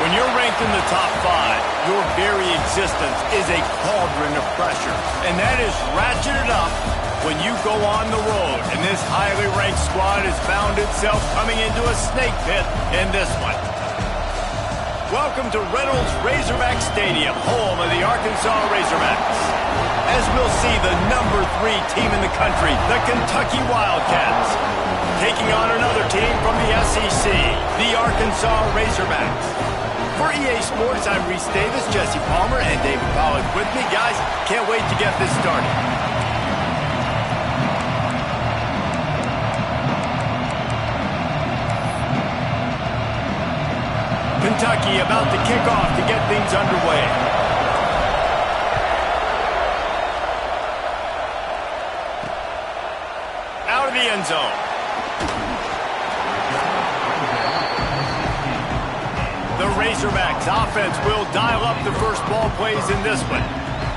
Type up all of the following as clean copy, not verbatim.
When you're ranked in the top 5, your very existence is a cauldron of pressure. And that is ratcheted up when you go on the road. And this highly ranked squad has found itself coming into a snake pit in this one. Welcome to Reynolds Razorback Stadium, home of the Arkansas Razorbacks. As we'll see the number 3 team in the country, the Kentucky Wildcats, taking on another team from the SEC, the Arkansas Razorbacks. For EA Sports, I'm Reese Davis, Jesse Palmer, and David Pollack with me. Guys, can't wait to get this started. Kentucky about to kick off to get things underway. Out of the end zone. The Razorbacks offense will dial up the first ball plays in this one.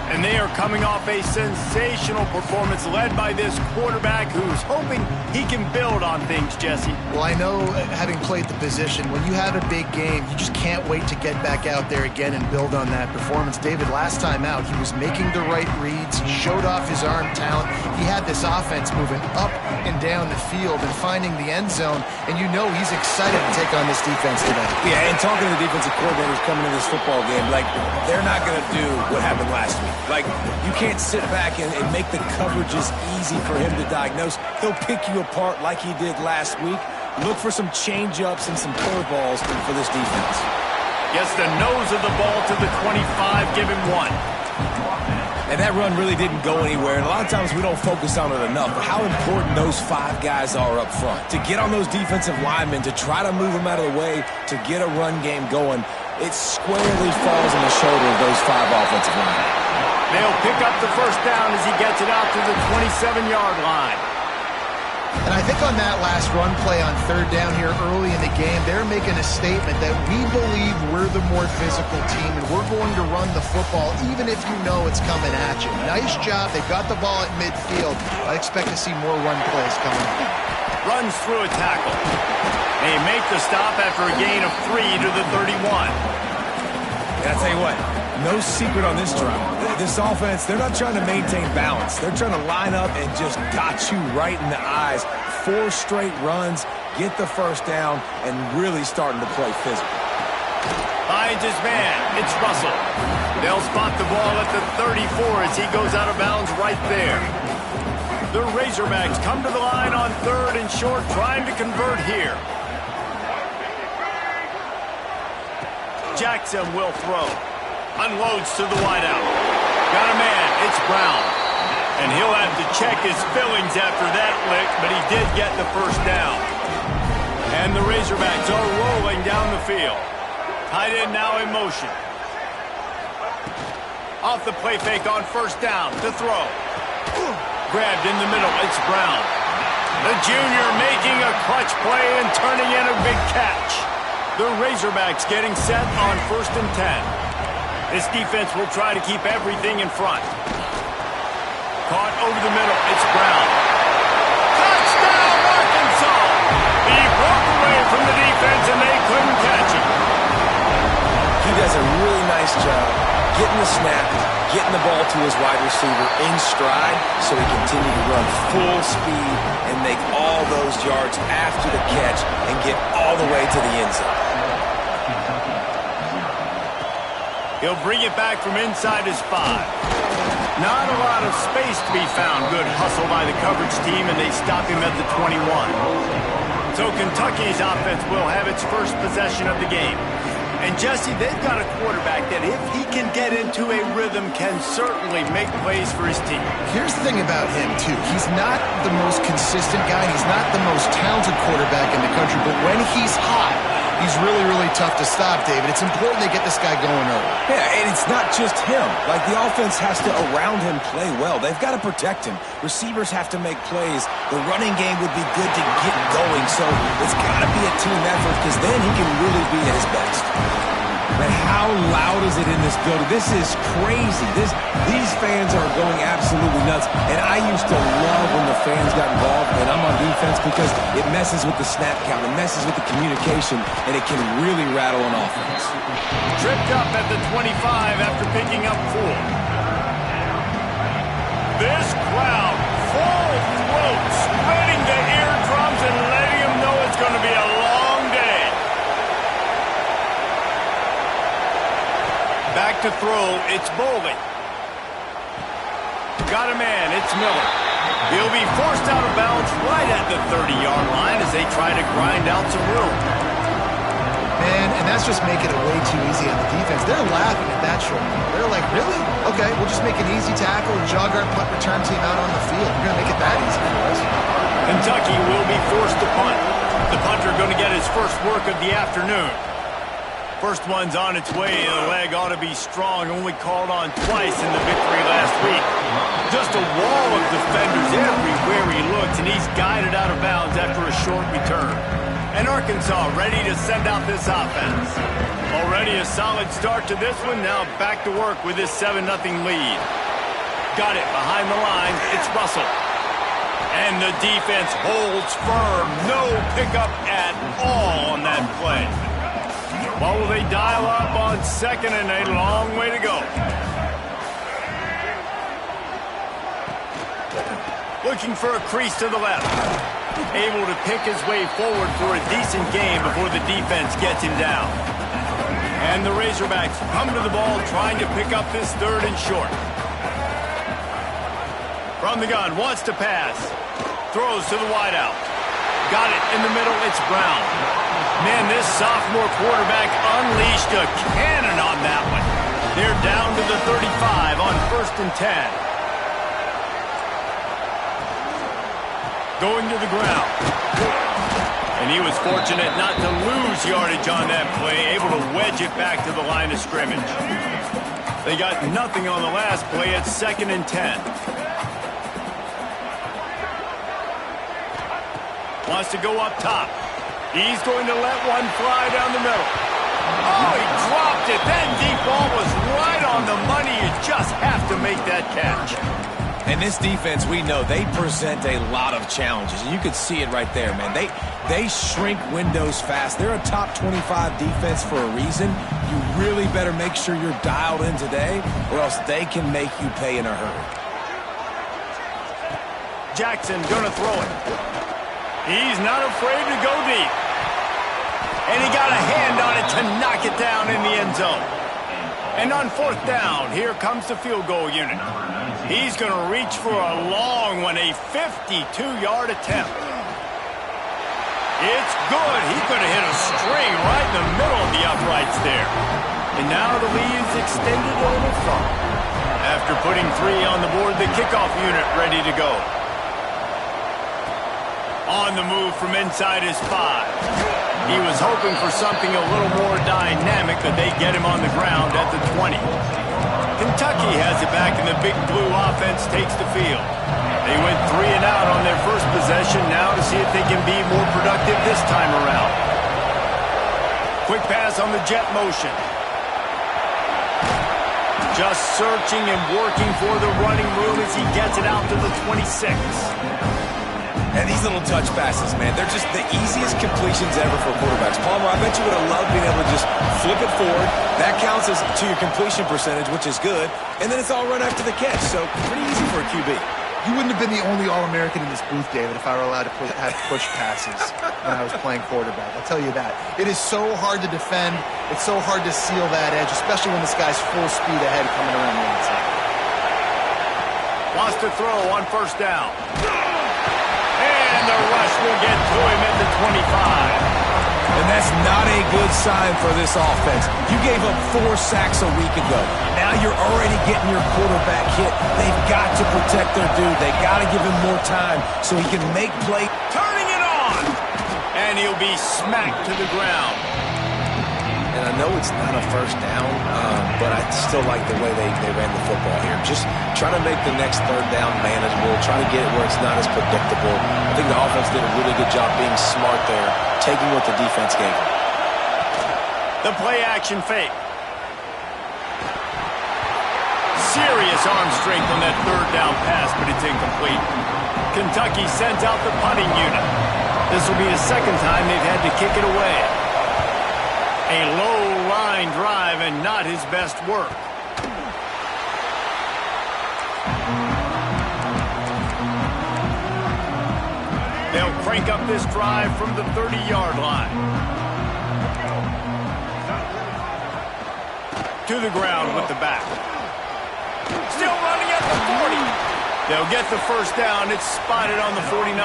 And they are coming off a sensational performance led by this quarterback who's hoping he can build on things, Jesse. Well, I know, having played the position, when you have a big game, you just can't wait to get back out there again and build on that performance. David, last time out, he was making the right reads. He showed off his arm talent. He had this offense moving up and down the field and finding the end zone. And you know he's excited to take on this defense today. Yeah, and talking to the defensive coordinators coming into this football game, like, they're not going to do what happened last week. Like, you can't sit back and make the coverages easy for him to diagnose. He'll pick you apart like he did last week. Look for some change-ups and some curveballs for this defense. Gets the nose of the ball to the 25, give him 1. And that run really didn't go anywhere. And a lot of times we don't focus on it enough, but how important those 5 guys are up front. To get on those defensive linemen, to try to move them out of the way, to get a run game going, it squarely falls on the shoulder of those 5 offensive linemen. They'll pick up the first down as he gets it out to the 27-yard line. And I think on that last run play on third down here early in the game, they're making a statement that we believe we're the more physical team and we're going to run the football even if you know it's coming at you. Nice job. They've got the ball at midfield. I expect to see more run plays coming up. Runs through a tackle. They make the stop after a gain of 3 to the 31. And I'll tell you what, no secret on this drive. This offense, they're not trying to maintain balance. They're trying to line up and just got you right in the eyes. 4 straight runs, get the first down, and really starting to play physical. Finds his man. It's Russell. They'll spot the ball at the 34 as he goes out of bounds right there. The Razorbacks come to the line on 3rd and short, trying to convert here. Jackson will throw. Unloads to the wideout. Got a man. It's Brown. And he'll have to check his fillings after that lick, but he did get the first down. And the Razorbacks are rolling down the field. Tight end now in motion. Off the play fake on first down to throw. Grabbed in the middle. It's Brown. The junior making a clutch play and turning in a big catch. The Razorbacks getting set on 1st and 10. This defense will try to keep everything in front. Caught over the middle. It's Brown. Touchdown, Arkansas! He broke away from the defense, and they couldn't catch him. He does a really nice job getting the snap, getting the ball to his wide receiver in stride so he continued to run full speed and make all those yards after the catch and get all the way to the end zone. He'll bring it back from inside his 5. Not a lot of space to be found. Good hustle by the coverage team, and they stop him at the 21. So Kentucky's offense will have its first possession of the game. And Jesse, they've got a quarterback that if he can get into a rhythm, can certainly make plays for his team. Here's the thing about him, too. He's not the most consistent guy. He's not the most talented quarterback in the country, but when he's hot, he's really, really tough to stop, David. It's important they get this guy going early. Yeah, and it's not just him. Like, the offense has to, around him, play well. They've got to protect him. Receivers have to make plays. The running game would be good to get going. So it's got to be a team effort because then he can really be at his best. Man, how loud is it in this building? This is crazy. These fans are going absolutely nuts. And I used to love when the fans got involved, and I'm on defense because it messes with the snap count, it messes with the communication, and it can really rattle an offense. Tripped up at the 25 after picking up 4. This crowd, full throat, spreading the eardrums and letting them know it's going to be a long day. Back to throw, it's Bolden. Got a man, it's Miller. He'll be forced out of bounds right at the 30-yard line as they try to grind out some room. Man, and that's just making it way too easy on the defense. They're laughing at that short. They're like, really? Okay, we'll just make an easy tackle and jog our punt return team out on the field. We're going to make it that easy for us. Kentucky will be forced to punt. The punter going to get his first work of the afternoon. First one's on its way. The leg ought to be strong. Only called on twice in the victory last week. Just a wall of defenders everywhere he looks, and he's guided out of bounds after a short return. And Arkansas ready to send out this offense. Already a solid start to this one. Now back to work with this 7-0 lead. Got it behind the line. It's Russell. And the defense holds firm. No pickup at all on that play. What will they dial up on second and a long way to go? Looking for a crease to the left. Able to pick his way forward for a decent game before the defense gets him down. And the Razorbacks come to the ball trying to pick up this 3rd and short. From the gun, wants to pass. Throws to the wideout. Got it in the middle, it's Brown. Man, this sophomore quarterback unleashed a cannon on that one. They're down to the 35 on 1st and 10. Going to the ground. And he was fortunate not to lose yardage on that play, able to wedge it back to the line of scrimmage. They got nothing on the last play at 2nd and 10. Wants to go up top. He's going to let one fly down the middle. Oh, he dropped it. That deep ball was right on the money. You just have to make that catch. And this defense, we know, they present a lot of challenges. And you can see it right there, man. They shrink windows fast. They're a top 25 defense for a reason. You really better make sure you're dialed in today, or else they can make you pay in a hurry. Jackson gonna throw it. He's not afraid to go deep. And he got a hand on it to knock it down in the end zone. And on 4th down, here comes the field goal unit. He's going to reach for a long one, a 52-yard attempt. It's good. He could have hit a string right in the middle of the uprights there. And now the lead is extended a little further. After putting 3 on the board, the kickoff unit ready to go. On the move from inside his 5. He was hoping for something a little more dynamic, but they get him on the ground at the 20. Kentucky has it back, and the Big Blue offense takes the field. They went 3 and out on their first possession, now to see if they can be more productive this time around. Quick pass on the jet motion. Just searching and working for the running room as he gets it out to the 26. And these little touch passes, man, they're just the easiest completions ever for quarterbacks. Palmer, I bet you would have loved being able to just flip it forward. That counts as to your completion percentage, which is good. And then it's all run after the catch, so pretty easy for a QB. You wouldn't have been the only All-American in this booth, David, if I were allowed to have push passes when I was playing quarterback. I'll tell you that. It is so hard to defend. It's so hard to seal that edge, especially when this guy's full speed ahead coming around the outside. Wants to throw on 1st down. And the rush will get to him at the 25. And that's not a good sign for this offense. You gave up 4 sacks a week ago. Now you're already getting your quarterback hit. They've got to protect their dude. They've got to give him more time so he can make plays. Turning it on! And he'll be smacked to the ground. And I know it's not a 1st down, but I still like the way they ran the football here. Just try to make the next 3rd down manageable, try to get it where it's not as predictable. I think the offense did a really good job being smart there, taking what the defense gave them. The play action fake. Serious arm strength on that third down pass, but it's incomplete. Kentucky sends out the punting unit. This will be the second time they've had to kick it away. A low line drive and not his best work. They'll crank up this drive from the 30-yard line. To the ground with the back. Still running at the 40. They'll get the first down. It's spotted on the 49.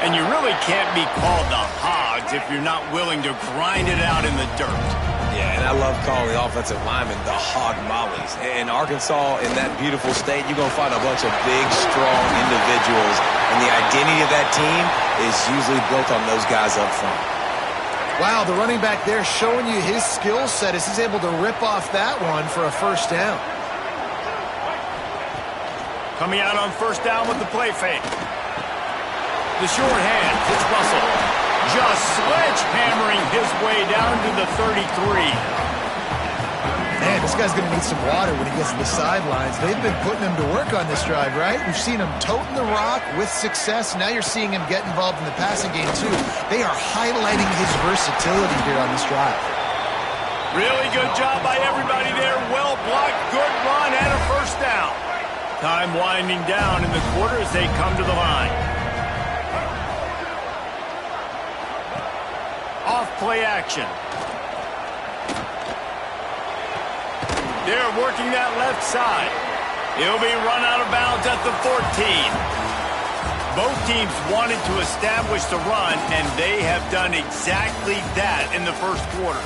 And you really can't be called the Hogs if you're not willing to grind it out in the dirt. Yeah, and I love calling the offensive linemen the hog mollies. In Arkansas, in that beautiful state, you're going to find a bunch of big, strong individuals. And the identity of that team is usually built on those guys up front. Wow, the running back there showing you his skill set as he's able to rip off that one for a first down. Coming out on first down with the play fake. The short hand, it's Russell. Just sledgehammering his way down to the 33. Man, this guy's going to need some water when he gets to the sidelines. They've been putting him to work on this drive, right? We've seen him toting the rock with success. Now you're seeing him get involved in the passing game, too. They are highlighting his versatility here on this drive. Really good job by everybody there. Well blocked, good run, and a first down. Time winding down in the quarter as they come to the line. Off play action. They're working that left side. He'll be run out of bounds at the 14. Both teams wanted to establish the run, and they have done exactly that in the first quarter.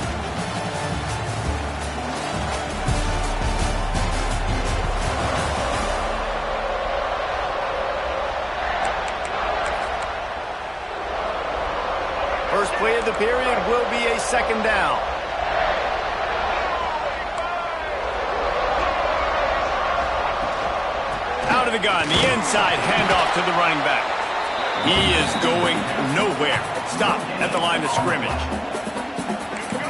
First play of the period will be a second down. Out of the gun, the inside handoff to the running back. He is going nowhere. Stop at the line of scrimmage.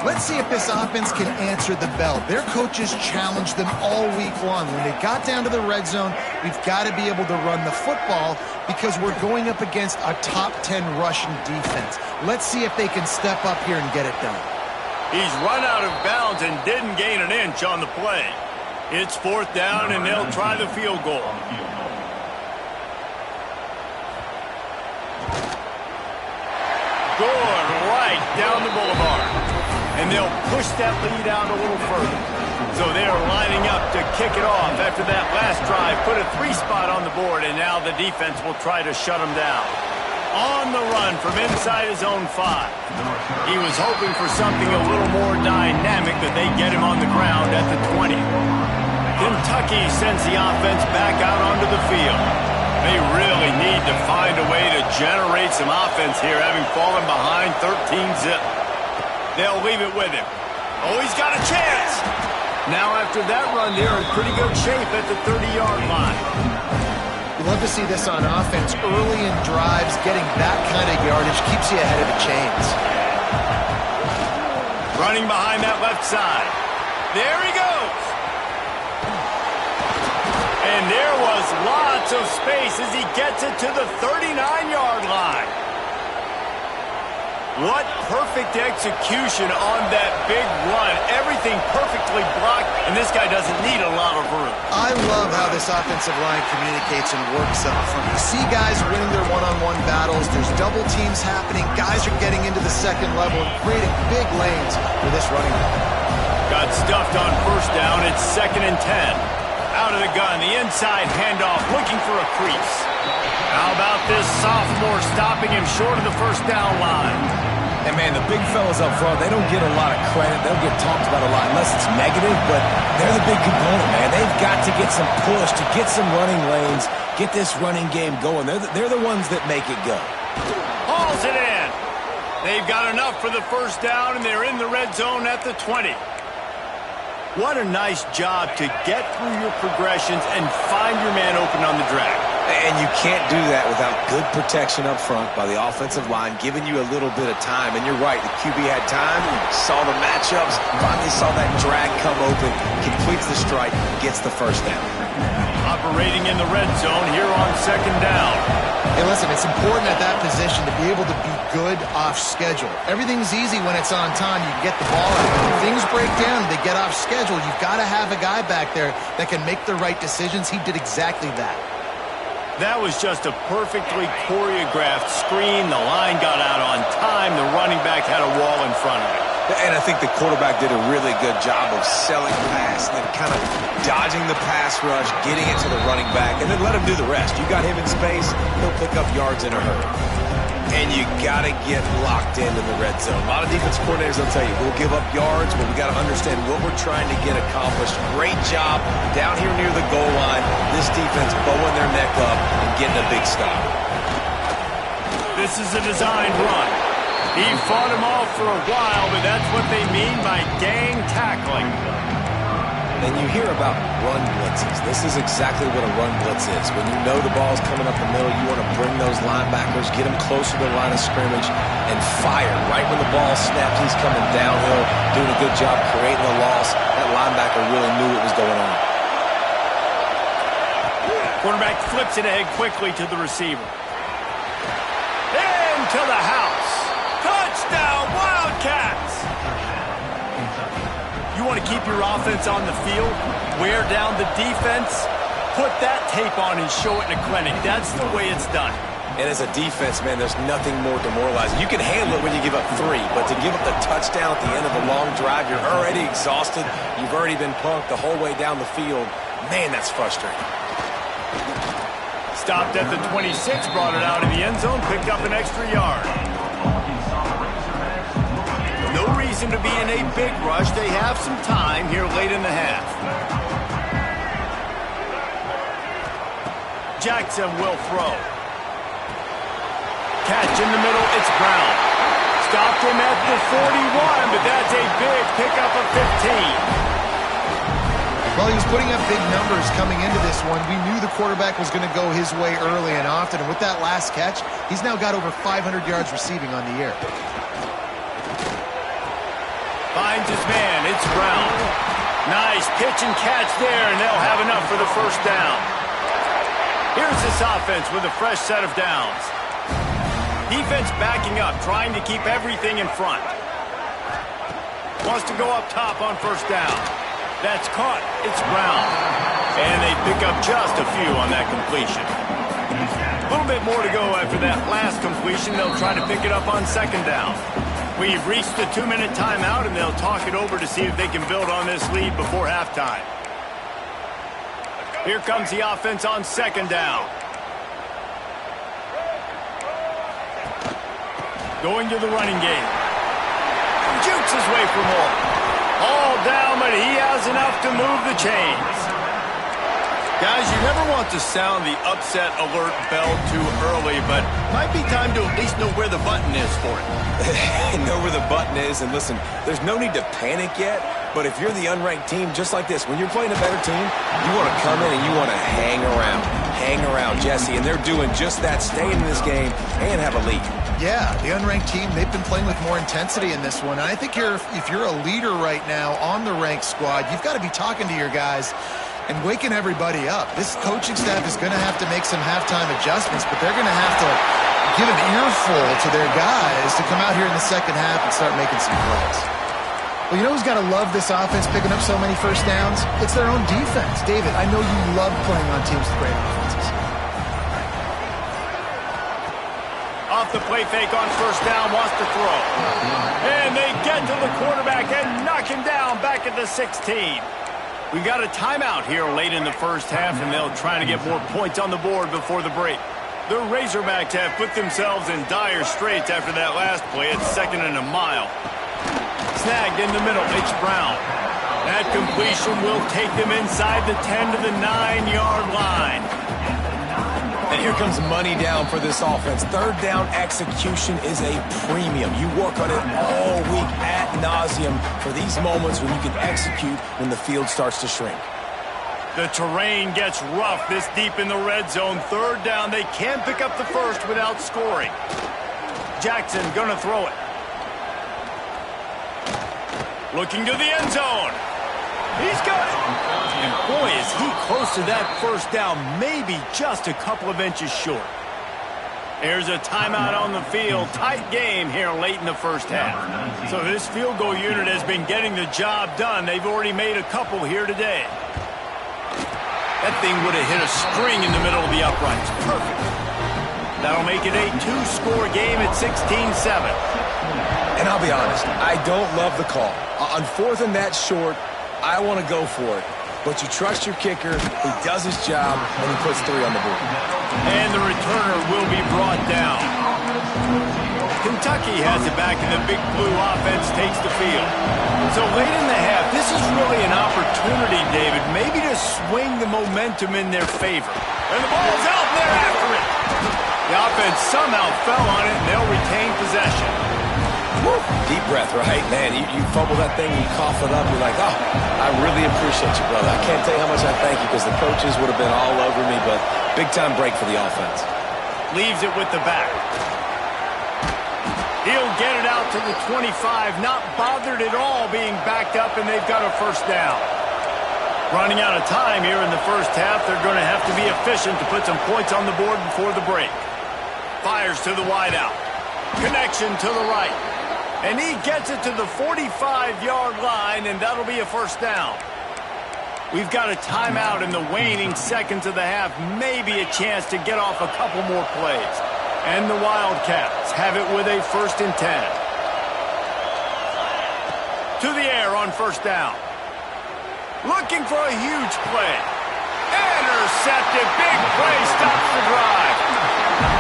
Let's see if this offense can answer the bell. Their coaches challenged them all week long. When they got down to the red zone, we've got to be able to run the football because we're going up against a top 10 rushing defense. Let's see if they can step up here and get it done. He's run out of bounds and didn't gain an inch on the play. It's fourth down, and they'll try the field goal. Good right down the boulevard. And they'll push that lead out a little further. So they're lining up to kick it off after that last drive. Put a 3-spot on the board, and now the defense will try to shut them down. On the run from inside his own 5. He was hoping for something a little more dynamic, but they get him on the ground at the 20. Kentucky sends the offense back out onto the field. They really need to find a way to generate some offense here, having fallen behind 13-zip. They'll leave it with him. Oh, he's got a chance. Now after that run, they're in pretty good shape at the 30-yard line. You love to see this on offense. Early in drives, getting that kind of yardage keeps you ahead of the chains. Running behind that left side. There he goes. And there was lots of space as he gets it to the 39-yard line. What perfect execution on that big run. Everything perfectly blocked, and this guy doesn't need a lot of room. I love how this offensive line communicates and works up front. You see guys winning their one-on-one battles. There's double teams happening. Guys are getting into the second level and creating big lanes for this running back. Got stuffed on first down. It's 2nd and 10. Out of the gun, the inside handoff, looking for a crease. How about this sophomore stopping him short of the first down line? And, man, the big fellas up front, they don't get a lot of credit. They don't get talked about a lot unless it's negative, but they're the big component, man. They've got to get some push, to get some running lanes, get this running game going. They're the ones that make it go. Hauls it in. They've got enough for the first down, and they're in the red zone at the 20. What a nice job to get through your progressions and find your man open on the drag. And you can't do that without good protection up front by the offensive line, giving you a little bit of time. And you're right, the QB had time, saw the matchups, finally saw that drag come open, completes the strike, gets the first down. Operating in the red zone here on second down. Hey, listen, it's important at that position to be able to be good off schedule. Everything's easy when it's on time. You get the ball out. When things break down, they get off schedule. You've got to have a guy back there that can make the right decisions. He did exactly that. That was just a perfectly choreographed screen. The line got out on time. The running back had a wall in front of him. And I think the quarterback did a really good job of selling the pass and then kind of dodging the pass rush, getting it to the running back, and then let him do the rest. You got him in space, he'll pick up yards in a hurry. And you got to get locked into the red zone. A lot of defense coordinators will tell you, we'll give up yards, but we got to understand what we're trying to get accomplished. Great job down here near the goal line. This defense bowing their neck up and getting a big stop. This is a designed run. He fought him off for a while, but that's what they mean by gang tackling. And you hear about run blitzes. This is exactly what a run blitz is. When you know the ball's coming up the middle, you want to bring those linebackers, get them closer to the line of scrimmage, and fire. Right when the ball snaps, he's coming downhill, doing a good job creating a loss. That linebacker really knew what was going on. Quarterback flips it ahead quickly to the receiver. Into the house. Touchdown, Wildcats! You want to keep your offense on the field, wear down the defense, put that tape on and show it in a clinic. That's the way it's done. And as a defense, man, there's nothing more demoralizing. You can handle it when you give up 3, but to give up the touchdown at the end of a long drive, you're already exhausted. You've already been punked the whole way down the field. Man, that's frustrating. Stopped at the 26, brought it out in the end zone, picked up an extra yard. No reason to be in a big rush. They have some time here late in the half. Jackson will throw. Catch in the middle, it's Brown. Stopped him at the 41, but that's a big pickup of 15. Well, he was putting up big numbers coming into this one. We knew the quarterback was going to go his way early and often, and with that last catch, he's now got over 500 yards receiving on the year. Finds his man, it's Brown. Nice pitch and catch there, and they'll have enough for the first down. Here's this offense with a fresh set of downs. Defense backing up, trying to keep everything in front. Wants to go up top on first down. That's caught. It's Brown. And they pick up just a few on that completion. A little bit more to go after that last completion. They'll try to pick it up on second down. We've reached the 2-minute timeout, and they'll talk it over to see if they can build on this lead before halftime. Here comes the offense on second down. Going to the running game. Jukes his way for more. All down, but he has enough to move the chains. Guys, you never want to sound the upset alert bell too early, but might be time to at least know where the button is for it. Know where the button is, and listen, there's no need to panic yet, but if you're the unranked team, just like this, when you're playing a better team, you want to come in and you want to hang around, Jesse, and they're doing just that, staying in this game and have a lead. Yeah, the unranked team, they've been playing with more intensity in this one. And I think if you're a leader right now on the ranked squad, you've got to be talking to your guys and waking everybody up. This coaching staff is going to have to make some halftime adjustments, but they're going to have to give an earful to their guys to come out here in the second half and start making some plays. Well, you know who's got to love this offense picking up so many first downs? It's their own defense. David, I know you love playing on teams with great offenses. Off the play fake on first down, wants to throw. And they get to the quarterback and knock him down back at the 16. We got a timeout here late in the first half, and they'll try to get more points on the board before the break. The Razorbacks have put themselves in dire straits after that last play. It's 2nd and a mile. Snagged in the middle, it's Brown. That completion will take them inside the 10 to the 9-yard line. And here comes money down for this offense. Third down execution is a premium. You work on it all week ad nauseum for these moments when you can execute when the field starts to shrink. The terrain gets rough this deep in the red zone. Third down. They can pick up the first without scoring. Jackson gonna throw it. Looking to the end zone. He's got it. And boy, is he close to that first down. Maybe just a couple of inches short. There's a timeout on the field. Tight game here late in the first half. So this field goal unit has been getting the job done. They've already made a couple here today. That thing would have hit a string in the middle of the uprights. Perfect. That'll make it a 2-score game at 16-7. And I'll be honest, I don't love the call. On fourth and that short, I want to go for it. But you trust your kicker, he does his job, and he puts 3 on the board. And the returner will be brought down. Kentucky has it back, and the Big Blue offense takes the field. So late in the half, this is really an opportunity, David, maybe to swing the momentum in their favor. And the ball's out, and they're after it. The offense somehow fell on it, and they'll retain possession. Woo. Deep breath, right? Man, you fumble that thing, you cough it up, you're like, oh, I really appreciate you, brother. I can't tell you how much I thank you because the coaches would have been all over me, but big-time break for the offense. Leaves it with the back. He'll get it out to the 25, not bothered at all being backed up, and they've got a first down. Running out of time here in the first half, they're going to have to be efficient to put some points on the board before the break. Fires to the wideout. Connection to the right. And he gets it to the 45-yard line, and that'll be a first down. We've got a timeout in the waning seconds of the half. Maybe a chance to get off a couple more plays. And the Wildcats have it with a 1st and 10. To the air on first down. Looking for a huge play. Intercepted. Big play stops the drive.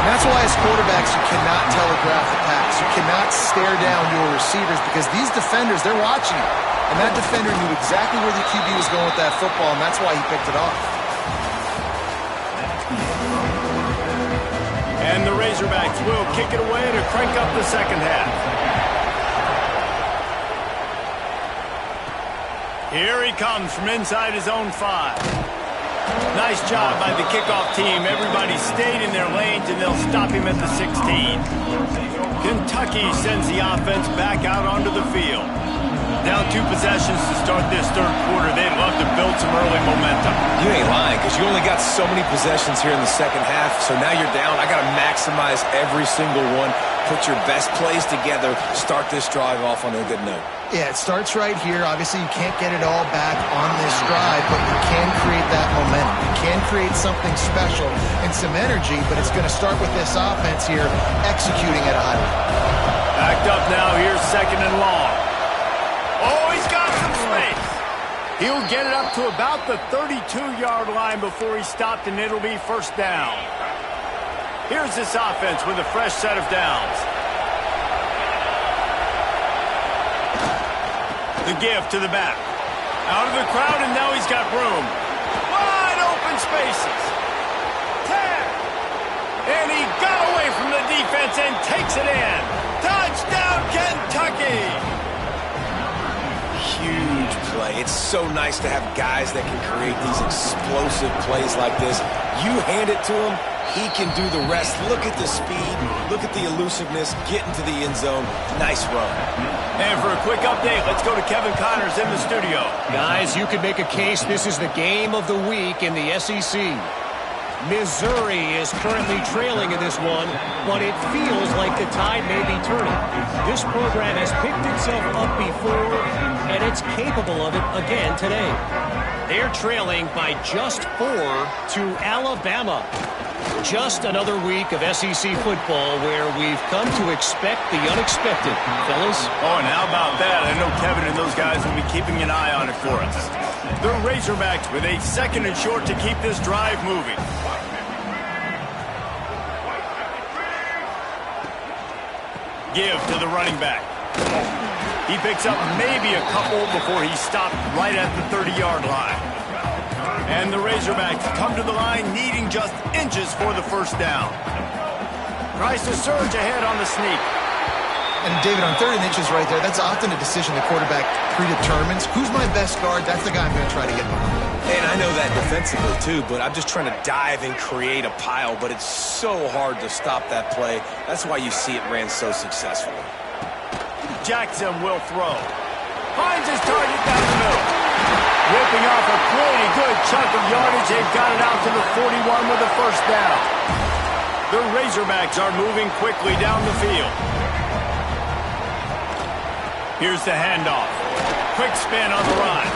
And that's why as quarterbacks you cannot telegraph the pass. You cannot stare down your receivers because these defenders, they're watching you. And that defender knew exactly where the QB was going with that football, and that's why he picked it off. And the Razorbacks will kick it away to crank up the second half. Here he comes from inside his own 5. Nice job by the kickoff team. Everybody stayed in their lanes, and they'll stop him at the 16. Kentucky sends the offense back out onto the field. Down 2 possessions to start this third quarter. They'd love to build some early momentum. You ain't lying, because you only got so many possessions here in the second half, so now you're down. I got to maximize every single one. Put your best plays together. Start this drive off on a good note. Yeah, it starts right here. Obviously, you can't get it all back on this drive, but you can create that momentum. You can create something special and some energy, but it's going to start with this offense here executing at a high level. Backed up now. Here's 2nd and long. Oh, he's got some space. He'll get it up to about the 32-yard line before he stopped, and it'll be first down. Here's this offense with a fresh set of downs. The give to the back. Out of the crowd, and now he's got room. Wide open spaces. 10. And he got away from the defense and takes it in. Touchdown, Kentucky! Huge play. It's so nice to have guys that can create these explosive plays like this. You hand it to him, he can do the rest. Look at the speed. Look at the elusiveness. Get into the end zone. Nice run. And for a quick update, let's go to Kevin Connors in the studio. Guys, you could make a case this is the game of the week in the SEC. Missouri is currently trailing in this one, but it feels like the tide may be turning. This program has picked itself up before, and it's capable of it again today. They're trailing by just 4 to Alabama. Just another week of SEC football where we've come to expect the unexpected, fellas. Oh, and how about that? I know Kevin and those guys will be keeping an eye on it for us. The Razorbacks with a 2nd and short to keep this drive moving. Give to the running back. He picks up maybe a couple before he stopped right at the 30-yard line. And the Razorbacks come to the line needing just inches for the first down. Tries to surge ahead on the sneak. And David, on 3rd and inches right there, that's often a decision the quarterback predetermines. Who's my best guard? That's the guy I'm going to try to get behind. And I know that defensively, too, but I'm just trying to dive and create a pile, but it's so hard to stop that play. That's why you see it ran so successfully. Jackson will throw. Finds his target down the middle. Ripping off a pretty good chunk of yardage. They've got it out to the 41 with a first down. The Razorbacks are moving quickly down the field. Here's the handoff. Quick spin on the run.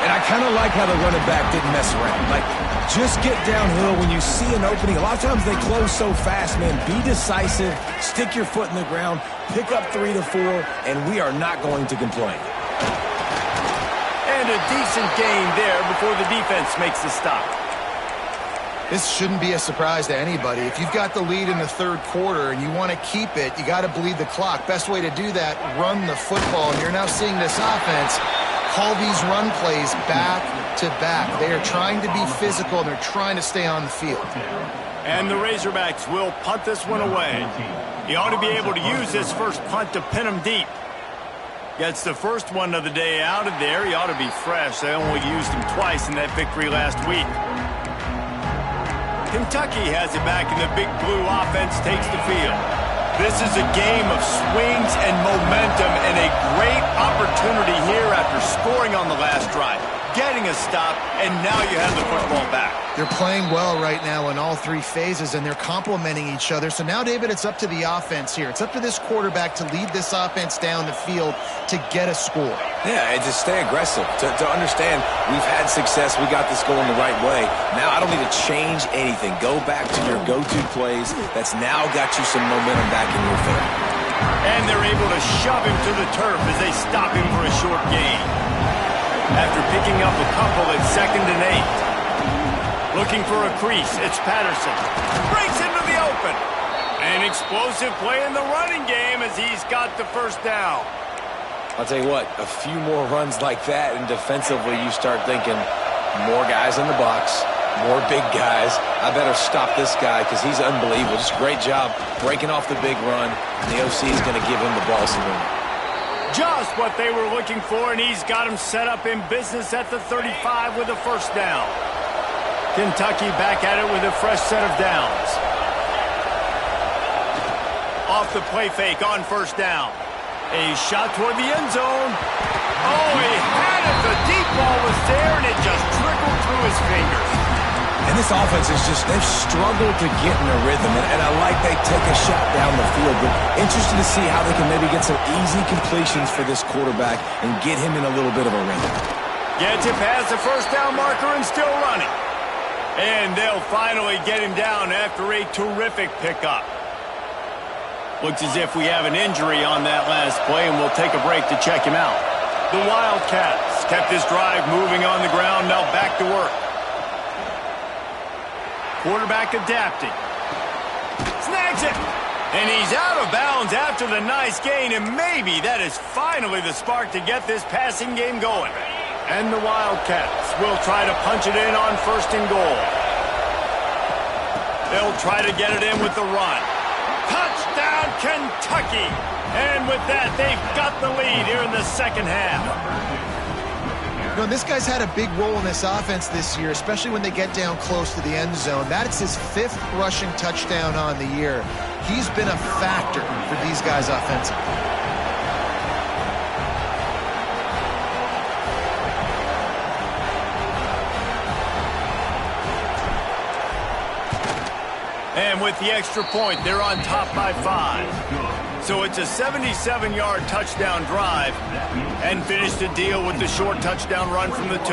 And I kind of like how the running back didn't mess around. Like, just get downhill when you see an opening. A lot of times they close so fast, man. Be decisive, stick your foot in the ground, pick up 3 to 4, and we are not going to complain. And a decent gain there before the defense makes the stop. This shouldn't be a surprise to anybody. If you've got the lead in the 3rd quarter and you want to keep it, you got to bleed the clock. Best way to do that, run the football. And you're now seeing this offense call these run plays back to back. They are trying to be physical, and they're trying to stay on the field. And the Razorbacks will punt this one away. He ought to be able to use this first punt to pin him deep. Gets the first one of the day out of there. He ought to be fresh. They only used him twice in that victory last week. Kentucky has it back, and the Big Blue offense takes the field. This is a game of swings and momentum, and a great opportunity here after scoring on the last drive, getting a stop, and now you have the football back. They're playing well right now in all 3 phases, and they're complementing each other. So now, David, it's up to the offense here. It's up to this quarterback to lead this offense down the field to get a score. Yeah, and just stay aggressive. To understand we've had success, we got this going the right way. Now I don't need to change anything. Go back to your go-to plays. That's now got you some momentum back in your favor. And they're able to shove him to the turf as they stop him for a short gain. After picking up a couple at 2nd and 8. Looking for a crease, it's Patterson. Breaks into the open. An explosive play in the running game as he's got the first down. I'll tell you what, a few more runs like that, and defensively you start thinking more guys in the box, more big guys. I better stop this guy because he's unbelievable. Just a great job breaking off the big run. The OC is going to give him the ball soon. Just what they were looking for, and he's got him set up in business at the 35 with a first down. Kentucky back at it with a fresh set of downs. Off the play fake on first down. A shot toward the end zone. Oh, he had it. The deep ball was there, and it just trickled through his fingers. And this offense is just, they've struggled to get in a rhythm, and I like they take a shot down the field, but interested to see how they can maybe get some easy completions for this quarterback and get him in a little bit of a rhythm. Gets it past the first down marker and still running. And they'll finally get him down after a terrific pickup. Looks as if we have an injury on that last play, and we'll take a break to check him out. The Wildcats kept this drive moving on the ground, now back to work. Quarterback adapting. Snags it. And he's out of bounds after the nice gain, and maybe that is finally the spark to get this passing game going. And the Wildcats will try to punch it in on 1st and goal. They'll try to get it in with the run. Touchdown, Kentucky! And with that, they've got the lead here in the second half. You know, this guy's had a big role in this offense this year, especially when they get down close to the end zone. That's his 5th rushing touchdown on the year. He's been a factor for these guys offensively. And with the extra point, they're on top by 5. So it's a 77-yard touchdown drive, and finish the deal with the short touchdown run from the 2.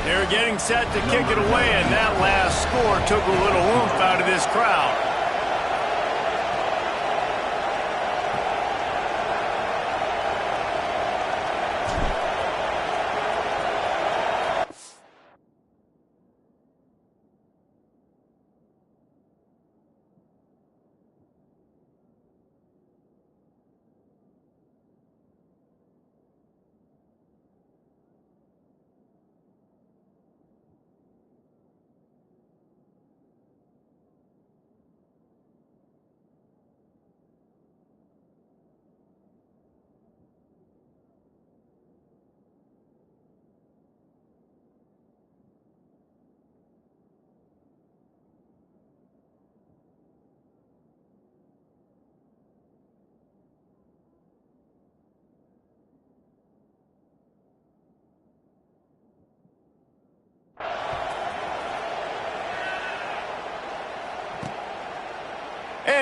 They're getting set to kick it away, and that last score took a little oomph out of this crowd.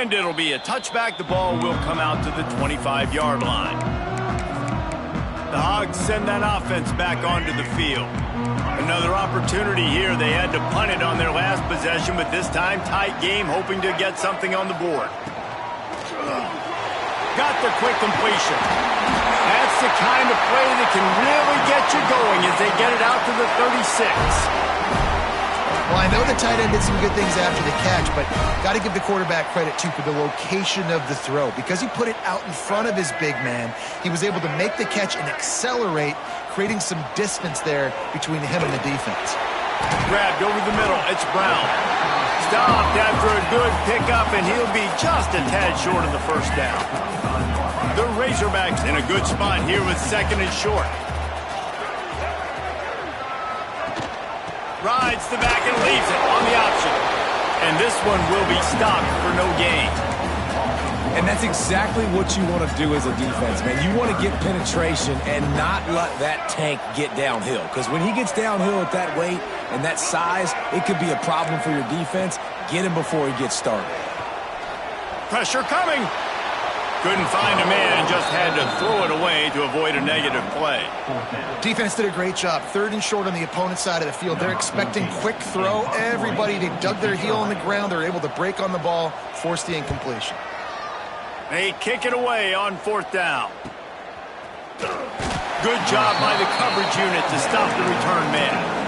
And it'll be a touchback. The ball will come out to the 25-yard line. The Hogs send that offense back onto the field. Another opportunity here. They had to punt it on their last possession, but this time tight game, hoping to get something on the board. Got the quick completion. That's the kind of play that can really get you going as they get it out to the 36. Well, I know the tight end did some good things after the catch, but got to give the quarterback credit, too, for the location of the throw. Because he put it out in front of his big man, he was able to make the catch and accelerate, creating some distance there between him and the defense. Grabbed over the middle. It's Brown. Stopped after a good pickup, and he'll be just a tad short of the first down. The Razorbacks in a good spot here with second and short. Rides the back and leaves it on the option. And this one will be stopped for no gain. And that's exactly what you want to do as a defense, man. You want to get penetration and not let that tank get downhill. Because when he gets downhill at that weight and that size, it could be a problem for your defense. Get him before he gets started. Pressure coming. Couldn't find a man and just had to throw it away to avoid a negative play. Defense did a great job. Third and short on the opponent's side of the field. They're expecting quick throw. Everybody, they dug their heel on the ground. They're able to break on the ball, force the incompletion. They kick it away on fourth down. Good job by the coverage unit to stop the return man.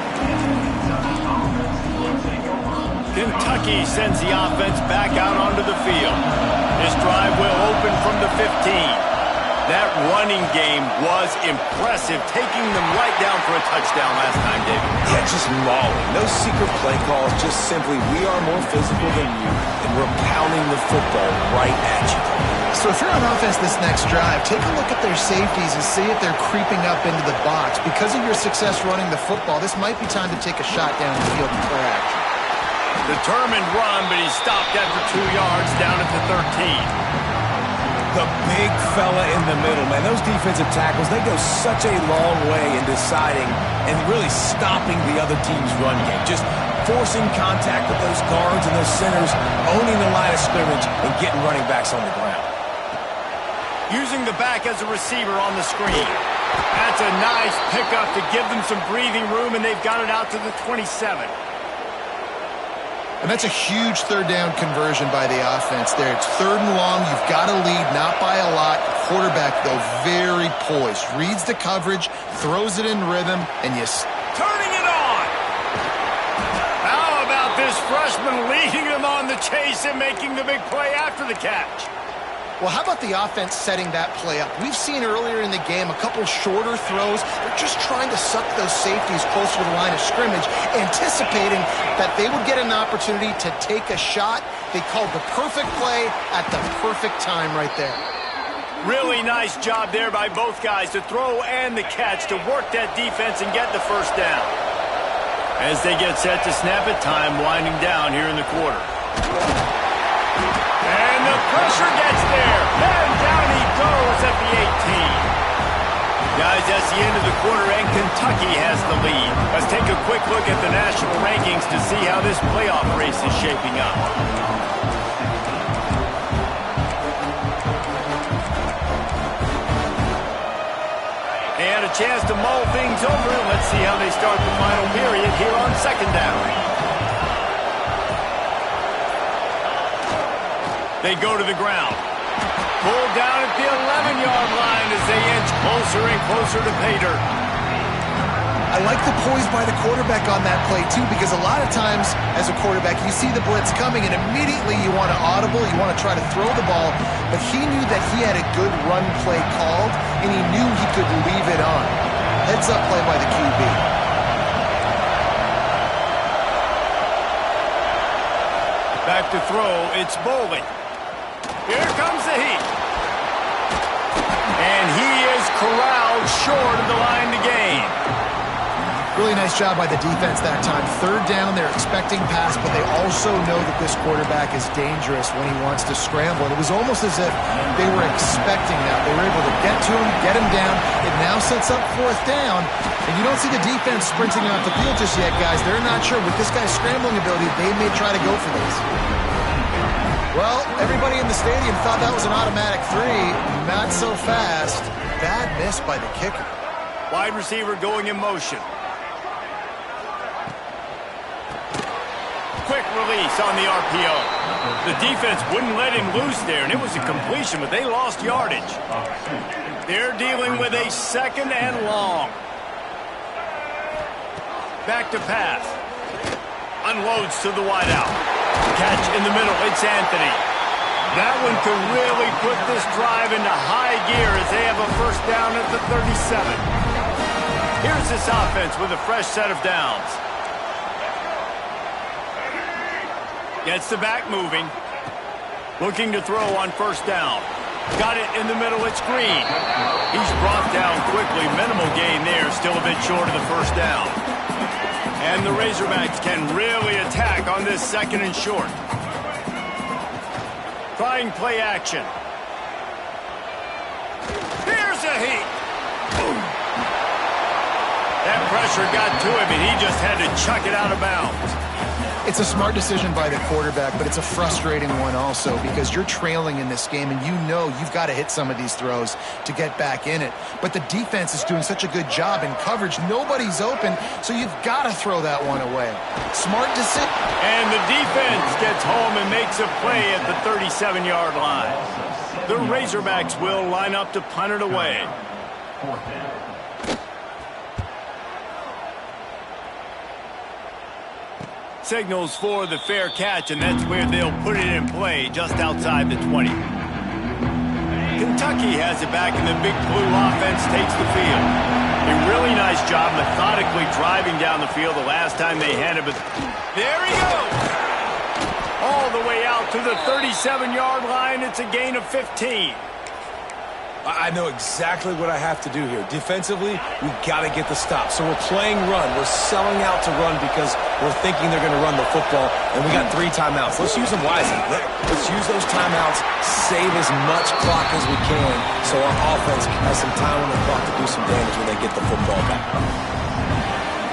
Kentucky sends the offense back out onto the field. This drive will open from the 15. That running game was impressive, taking them right down for a touchdown last time, David. Yeah, just mauling. No secret play calls, just simply we are more physical than you, and we're pounding the football right at you. So if you're on offense this next drive, take a look at their safeties and see if they're creeping up into the box. Because of your success running the football, this might be time to take a shot down the field and play action. Determined run, but he stopped after 2 yards down at the 13. The big fella in the middle, man. Those defensive tackles, they go such a long way in deciding and really stopping the other team's run game. Just forcing contact with those guards and those centers, owning the line of scrimmage, and getting running backs on the ground. Using the back as a receiver on the screen. That's a nice pickup to give them some breathing room, and they've got it out to the 27. And that's a huge third down conversion by the offense there. It's third and long. You've got to lead, not by a lot. Quarterback, though, very poised. Reads the coverage, throws it in rhythm, and turning it on! How about this freshman leading them on the chase and making the big play after the catch? Well, how about the offense setting that play up? We've seen earlier in the game a couple shorter throws. They're just trying to suck those safeties closer to the line of scrimmage, anticipating that they would get an opportunity to take a shot. They called the perfect play at the perfect time right there. Really nice job there by both guys to throw and the catch to work that defense and get the first down. As they get set to snap it, time winding down here in the quarter. And the pressure gets there. And down he goes at the 18. Guys, that's the end of the quarter, and Kentucky has the lead. Let's take a quick look at the national rankings to see how this playoff race is shaping up. And a chance to mull things over. Let's see how they start the final period here on second down. They go to the ground. Pulled down at the 11-yard line as they inch closer and closer to pay dirt. I like the poise by the quarterback on that play, too, because a lot of times as a quarterback, you see the blitz coming, and immediately you want to audible, you want to try to throw the ball, but he knew that he had a good run play called, and he knew he could leave it on. Heads up play by the QB. Back to throw, it's Bolden. Here comes the heat. And he is corralled short of the line to gain. Really nice job by the defense that time. Third down, they're expecting pass, but they also know that this quarterback is dangerous when he wants to scramble. And it was almost as if they were expecting that. They were able to get to him, get him down. It now sets up fourth down. And you don't see the defense sprinting off the field just yet, guys. They're not sure. With this guy's scrambling ability, they may try to go for this. Well, everybody in the stadium thought that was an automatic 3. Not so fast. Bad miss by the kicker. Wide receiver going in motion. Quick release on the RPO. The defense wouldn't let him loose there, and it was a completion, but they lost yardage. They're dealing with a 2nd and long. Back to pass. Unloads to the wideout. Catch in the middle. It's Anthony. That one could really put this drive into high gear as they have a first down at the 37. Here's this offense with a fresh set of downs. Gets the back moving. Looking to throw on first down. Got it in the middle. It's Green. He's brought down quickly. Minimal gain there. Still a bit short of the first down. And the Razorbacks can really attack on this 2nd and short. Trying play action. Here's a heat. Boom. That pressure got to him, and he just had to chuck it out of bounds. It's a smart decision by the quarterback, but it's a frustrating one also because you're trailing in this game and you know you've got to hit some of these throws to get back in it. But the defense is doing such a good job in coverage. Nobody's open, so you've got to throw that one away. Smart decision. And the defense gets home and makes a play at the 37-yard line. The Razorbacks will line up to punt it away. Signals for the fair catch, and that's where they'll put it in play, just outside the 20. Kentucky has it back, and the Big Blue offense takes the field. A really nice job methodically driving down the field the last time they had it, but there he goes! All the way out to the 37-yard line. It's a gain of 15. I know exactly what I have to do here. Defensively, we've got to get the stop. So we're playing run. We're selling out to run because we're thinking they're going to run the football, and we got 3 timeouts. Let's use them wisely. Let's use those timeouts, save as much clock as we can so our offense has some time on the clock to do some damage when they get the football back.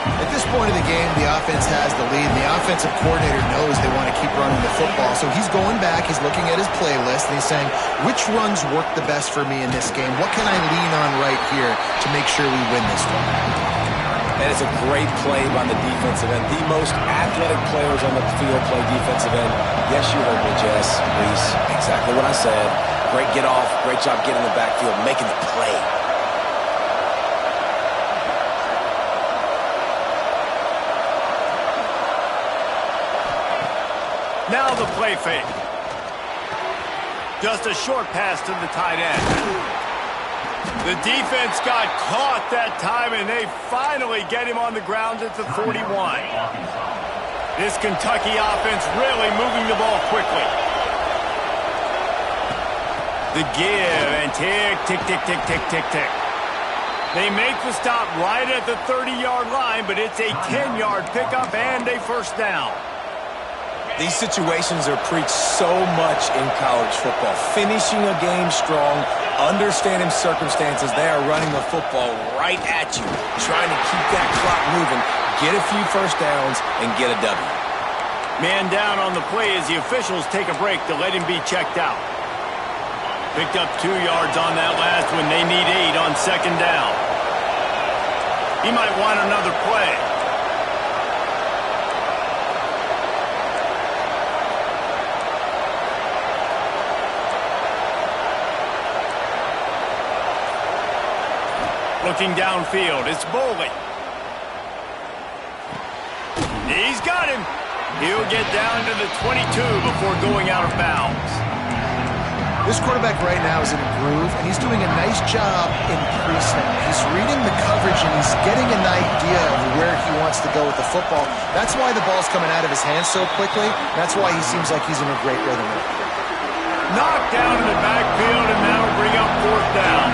At this point of the game, the offense has the lead. The offensive coordinator knows they want to keep running the football. So he's going back, he's looking at his playlist, and he's saying, which runs work the best for me in this game? What can I lean on right here to make sure we win this one? That is a great play by the defensive end. The most athletic players on the field play defensive end. Yes, you heard me, Jess, Reese. Exactly what I said. Great get off, great job getting in the backfield, making the play. Now the play fake. Just a short pass to the tight end. The defense got caught that time, and they finally get him on the ground at the 41. This Kentucky offense really moving the ball quickly. The give, and tick, tick, tick, tick, tick, tick, tick. They make the stop right at the 30-yard line, but it's a 10-yard pickup and a first down. These situations are preached so much in college football. Finishing a game strong, understanding circumstances. They are running the football right at you, trying to keep that clock moving, get a few first downs, and get a W. Man down on the play as the officials take a break to let him be checked out. Picked up 2 yards on that last one. They need 8 on second down. He might want another play. Looking downfield, it's Boley. He's got him. He'll get down to the 22 before going out of bounds. This quarterback right now is in a groove, and he's doing a nice job in pre-snap. He's reading the coverage, and he's getting an idea of where he wants to go with the football. That's why the ball's coming out of his hands so quickly. That's why he seems like he's in a great rhythm. Knocked down in the backfield, and that'll bring up fourth down.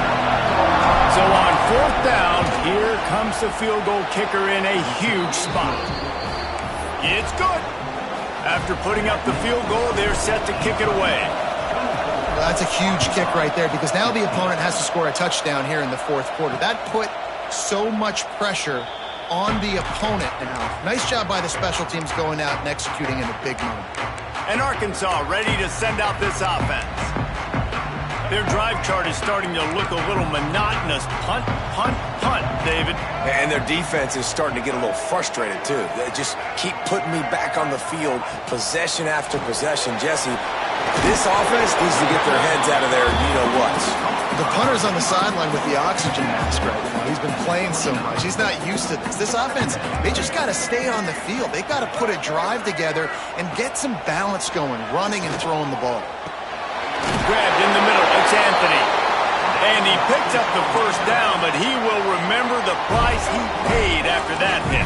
So on fourth down, here comes the field goal kicker in a huge spot. It's good. After putting up the field goal, they're set to kick it away. Well, that's a huge kick right there because now the opponent has to score a touchdown here in the fourth quarter. That put so much pressure on the opponent now. Nice job by the special teams going out and executing in a big moment. And Arkansas ready to send out this offense. Their drive chart is starting to look a little monotonous. Punt, punt, punt, David. And their defense is starting to get a little frustrated, too. They just keep putting me back on the field, possession after possession. Jesse, this offense needs to get their heads out of there, you-know-what. The punter's on the sideline with the oxygen mask right now. He's been playing so much. He's not used to this. This offense, they just got to stay on the field. They've got to put a drive together and get some balance going, running and throwing the ball. Grabbed in the middle. It's Anthony. And he picked up the first down, but he will remember the price he paid after that hit.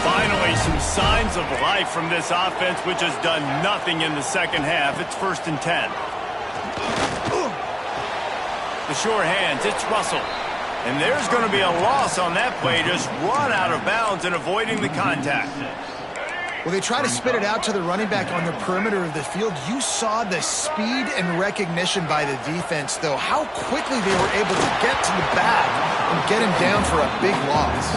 Finally, some signs of life from this offense, which has done nothing in the second half. It's 1st and 10. The sure hands, it's Russell. And there's going to be a loss on that play, just run out of bounds and avoiding the contact. Well, they try to spit it out to the running back on the perimeter of the field. You saw the speed and recognition by the defense, though, how quickly they were able to get to the back and get him down for a big loss.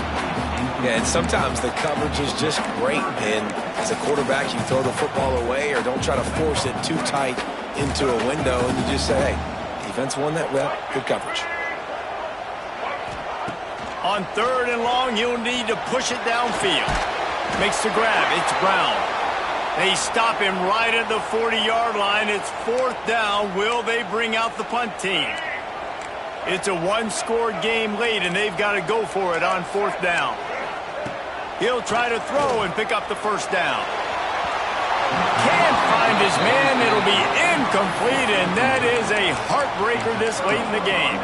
Yeah, and sometimes the coverage is just great. And as a quarterback, you throw the football away or don't try to force it too tight into a window, and you just say, hey, defense won that well, good coverage. On 3rd and long, you'll need to push it downfield. Makes the grab. It's Brown. They stop him right at the 40-yard line. It's 4th down. Will they bring out the punt team? It's a one-score game late, and they've got to go for it on 4th down. He'll try to throw and pick up the first down. Can't find his man. It'll be incomplete, and that is a heartbreaker this late in the game.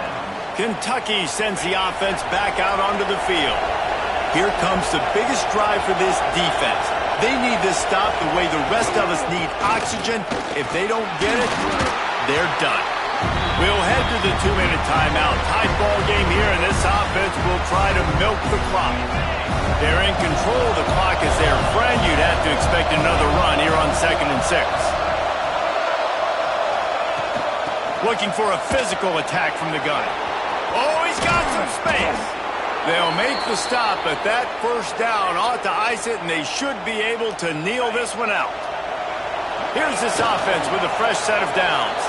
Kentucky sends the offense back out onto the field. Here comes the biggest drive for this defense. They need to stop the way the rest of us need oxygen. If they don't get it, they're done. We'll head to the 2-minute timeout. Tight ball game here, and this offense will try to milk the clock. They're in control. The clock is their friend. You'd have to expect another run here on 2nd and 6. Looking for a physical attack from the gun. Oh, he's got some space. They'll make the stop, but that first down ought to ice it, and they should be able to kneel this one out. Here's this offense with a fresh set of downs.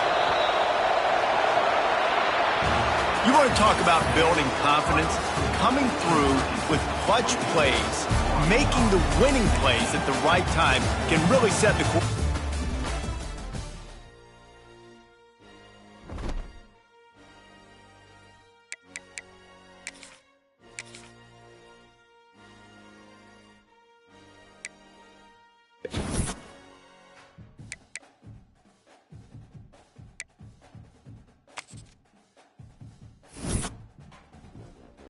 You want to talk about building confidence? Coming through with clutch plays, making the winning plays at the right time can really set the course.